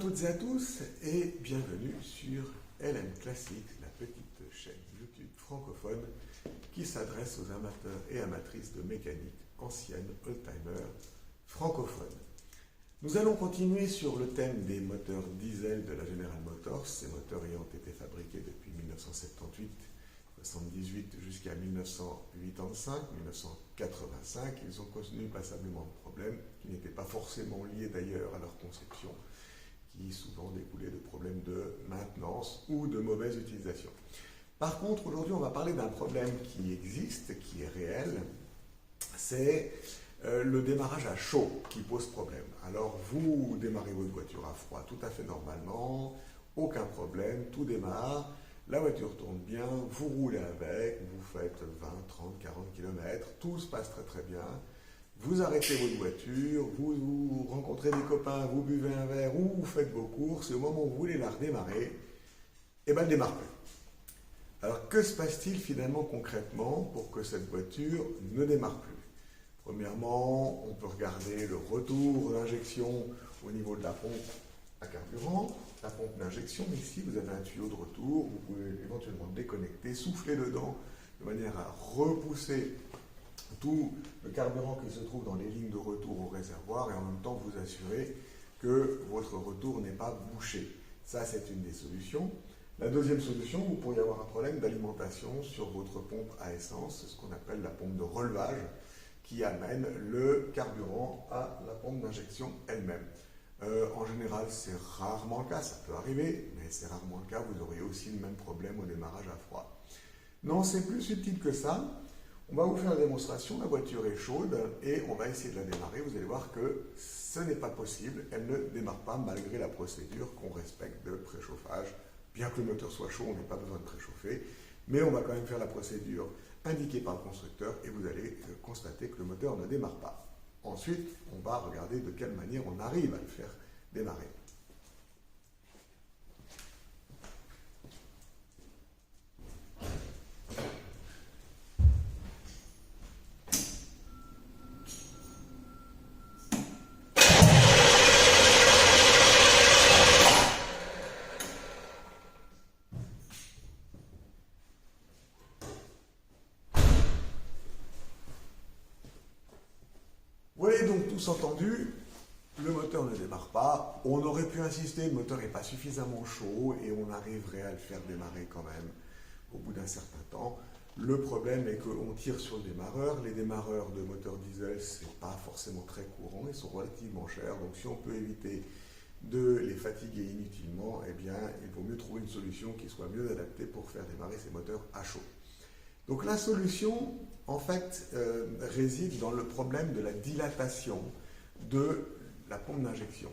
toutes et à tous et bienvenue sur LM Classique, la petite chaîne YouTube francophone qui s'adresse aux amateurs et amatrices de mécanique ancienne, oldtimer, francophone. Nous allons continuer sur le thème des moteurs diesel de la General Motors, ces moteurs ayant été fabriqués depuis 1978 jusqu'à 1985. Ils ont connu passablement de problèmes qui n'étaient pas forcément liés d'ailleurs à leur conception, qui souvent découlaient de problèmes de maintenance ou de mauvaise utilisation. Par contre, aujourd'hui, on va parler d'un problème qui existe, qui est réel, c'est le démarrage à chaud qui pose problème. Alors, vous démarrez votre voiture à froid tout à fait normalement, aucun problème, tout démarre, la voiture tourne bien, vous roulez avec, vous faites 20, 30, 40 km, tout se passe très très bien. Vous arrêtez votre voiture, vous rencontrez des copains, vous buvez un verre ou vous faites vos courses et au moment où vous voulez la redémarrer, eh bien elle ne démarre plus. Alors que se passe-t-il finalement concrètement pour que cette voiture ne démarre plus? Premièrement, on peut regarder le retour d'injection au niveau de la pompe à carburant, la pompe d'injection. Ici, vous avez un tuyau de retour, vous pouvez éventuellement déconnecter, souffler dedans de manière à repousser tout le carburant qui se trouve dans les lignes de retour au réservoir et en même temps vous assurer que votre retour n'est pas bouché. Ça, c'est une des solutions. La deuxième solution, vous pourriez avoir un problème d'alimentation sur votre pompe à essence, c'est ce qu'on appelle la pompe de relevage, qui amène le carburant à la pompe d'injection elle-même. En général, c'est rarement le cas, ça peut arriver, mais c'est rarement le cas, vous aurez aussi le même problème au démarrage à froid. Non, c'est plus subtil que ça. On va vous faire une démonstration, la voiture est chaude et on va essayer de la démarrer. Vous allez voir que ce n'est pas possible, elle ne démarre pas malgré la procédure qu'on respecte de préchauffage. Bien que le moteur soit chaud, on n'a pas besoin de préchauffer, mais on va quand même faire la procédure indiquée par le constructeur et vous allez constater que le moteur ne démarre pas. Ensuite, on va regarder de quelle manière on arrive à le faire démarrer. Vous voyez donc tous entendu, le moteur ne démarre pas, on aurait pu insister, le moteur n'est pas suffisamment chaud et on arriverait à le faire démarrer quand même au bout d'un certain temps. Le problème est qu'on tire sur le démarreur, les démarreurs de moteurs diesel ce n'est pas forcément très courant, ils sont relativement chers, donc si on peut éviter de les fatiguer inutilement, eh bien il vaut mieux trouver une solution qui soit mieux adaptée pour faire démarrer ces moteurs à chaud. Donc la solution, en fait, réside dans le problème de la dilatation de la pompe d'injection.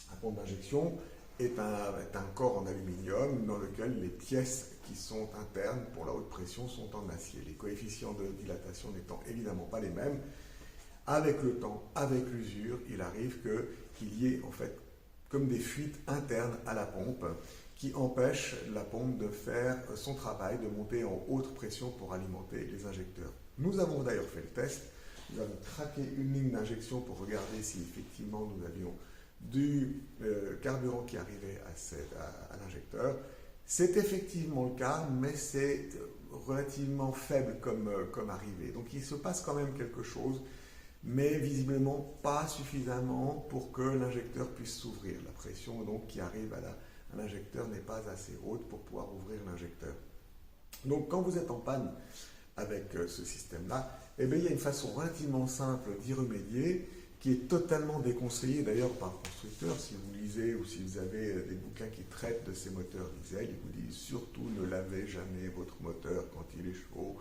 La pompe d'injection est un corps en aluminium dans lequel les pièces qui sont internes pour la haute pression sont en acier. Les coefficients de dilatation n'étant évidemment pas les mêmes, avec le temps, avec l'usure, il arrive qu'il y ait en fait comme des fuites internes à la pompe qui empêche la pompe de faire son travail, de monter en haute pression pour alimenter les injecteurs. Nous avons d'ailleurs fait le test, nous avons traqué une ligne d'injection pour regarder si effectivement nous avions du carburant qui arrivait à l'injecteur. C'est effectivement le cas, mais c'est relativement faible comme arrivée. Donc il se passe quand même quelque chose, mais visiblement pas suffisamment pour que l'injecteur puisse s'ouvrir. La pression donc, qui arrive à l'injecteur n'est pas assez haute pour pouvoir ouvrir l'injecteur. Donc quand vous êtes en panne avec ce système-là, eh bien, il y a une façon relativement simple d'y remédier qui est totalement déconseillée d'ailleurs par le constructeur. Si vous lisez ou si vous avez des bouquins qui traitent de ces moteurs diesel, ils vous disent surtout ne lavez jamais votre moteur quand il est chaud,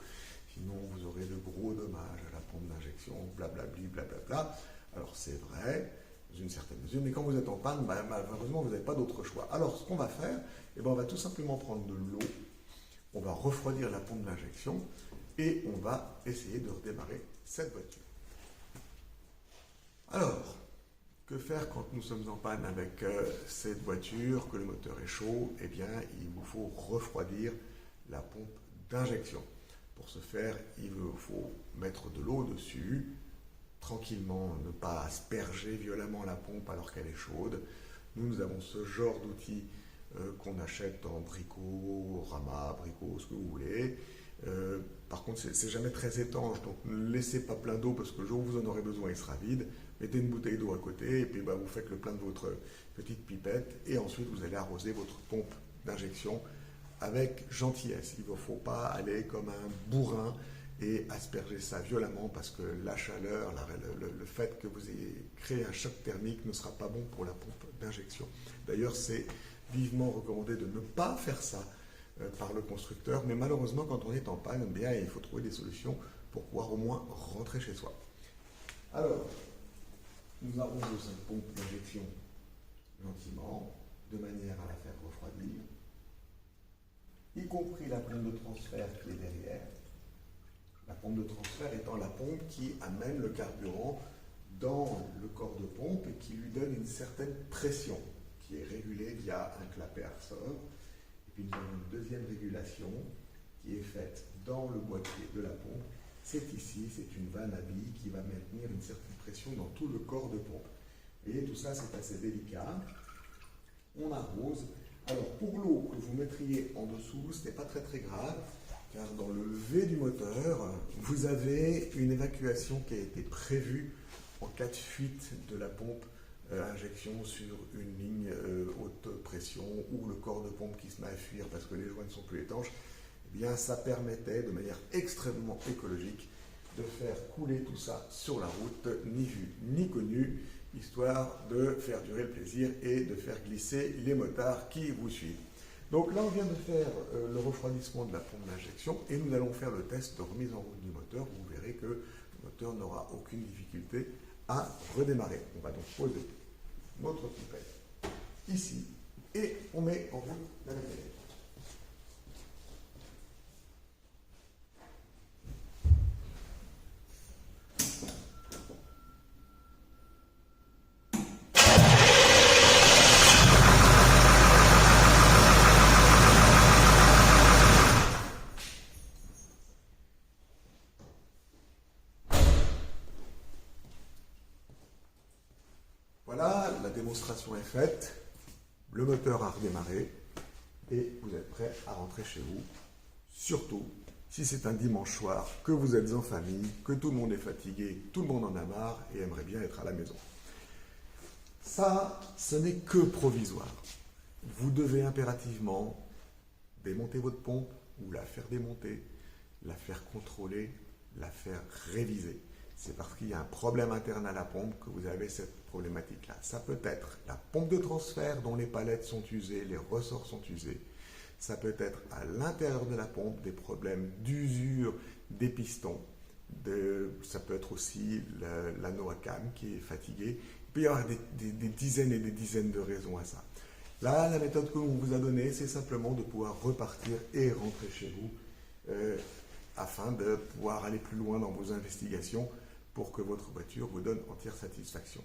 sinon vous aurez de gros dommages à la pompe d'injection, blablabli, blablabla. Alors c'est vrai, dans une certaine mesure, mais quand vous êtes en panne, malheureusement, vous n'avez pas d'autre choix. Alors, ce qu'on va faire, eh bien, on va tout simplement prendre de l'eau, on va refroidir la pompe d'injection et on va essayer de redémarrer cette voiture. Alors, que faire quand nous sommes en panne avec cette voiture, que le moteur est chaud? Eh bien, il vous faut refroidir la pompe d'injection. Pour ce faire, il vous faut mettre de l'eau dessus, tranquillement, ne pas asperger violemment la pompe alors qu'elle est chaude, Nous avons ce genre d'outils qu'on achète en Brico, Rama, Brico, ce que vous voulez. Par contre, c'est jamais très étanche, donc ne laissez pas plein d'eau parce que le jour où vous en aurez besoin, il sera vide. Mettez une bouteille d'eau à côté et puis vous faites le plein de votre petite pipette et ensuite vous allez arroser votre pompe d'injection avec gentillesse. Il ne faut pas aller comme un bourrin et asperger ça violemment parce que la chaleur, le fait que vous ayez créé un choc thermique ne sera pas bon pour la pompe d'injection. D'ailleurs, c'est vivement recommandé de ne pas faire ça par le constructeur, mais malheureusement, quand on est en panne, bien, il faut trouver des solutions pour pouvoir au moins rentrer chez soi. Alors, nous arrosons cette pompe d'injection gentiment, de manière à la faire refroidir, y compris la pompe de transfert qui est derrière. La pompe de transfert étant la pompe qui amène le carburant dans le corps de pompe et qui lui donne une certaine pression qui est régulée via un clapet à ressort. Et puis nous avons une deuxième régulation qui est faite dans le boîtier de la pompe. C'est ici, c'est une vanne à billes qui va maintenir une certaine pression dans tout le corps de pompe. Vous voyez, tout ça c'est assez délicat. On arrose. Alors pour l'eau que vous mettriez en dessous, ce n'est pas très grave, car dans le V du moteur, vous avez une évacuation qui a été prévue en cas de fuite de la pompe injection sur une ligne haute pression ou le corps de pompe qui se met à fuir parce que les joints ne sont plus étanches. Eh bien, ça permettait de manière extrêmement écologique de faire couler tout ça sur la route, ni vu ni connu, histoire de faire durer le plaisir et de faire glisser les motards qui vous suivent. Donc là, on vient de faire le refroidissement de la pompe d'injection et nous allons faire le test de remise en route du moteur. Vous verrez que le moteur n'aura aucune difficulté à redémarrer. On va donc poser notre pipette ici et on met en route la mécanique. Voilà, la démonstration est faite, le moteur a redémarré et vous êtes prêt à rentrer chez vous. Surtout, si c'est un dimanche soir, que vous êtes en famille, que tout le monde est fatigué, tout le monde en a marre et aimerait bien être à la maison. Ça, ce n'est que provisoire. Vous devez impérativement démonter votre pompe ou la faire démonter, la faire contrôler, la faire réviser. C'est parce qu'il y a un problème interne à la pompe que vous avez cette problématique-là. Ça peut être la pompe de transfert dont les palettes sont usées, les ressorts sont usés. Ça peut être à l'intérieur de la pompe des problèmes d'usure des pistons. Ça peut être aussi l'anneau à cam qui est fatigué. Il peut y avoir des dizaines et des dizaines de raisons à ça. Là, la méthode que l'on vous a donnée, c'est simplement de pouvoir repartir et rentrer chez vous afin de pouvoir aller plus loin dans vos investigations pour que votre voiture vous donne entière satisfaction.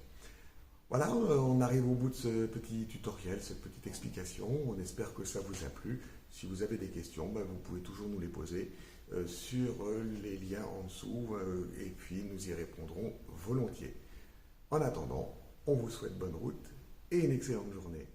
Voilà, on arrive au bout de ce petit tutoriel, cette petite explication. On espère que ça vous a plu. Si vous avez des questions, vous pouvez toujours nous les poser sur les liens en dessous et puis nous y répondrons volontiers. En attendant, on vous souhaite bonne route et une excellente journée.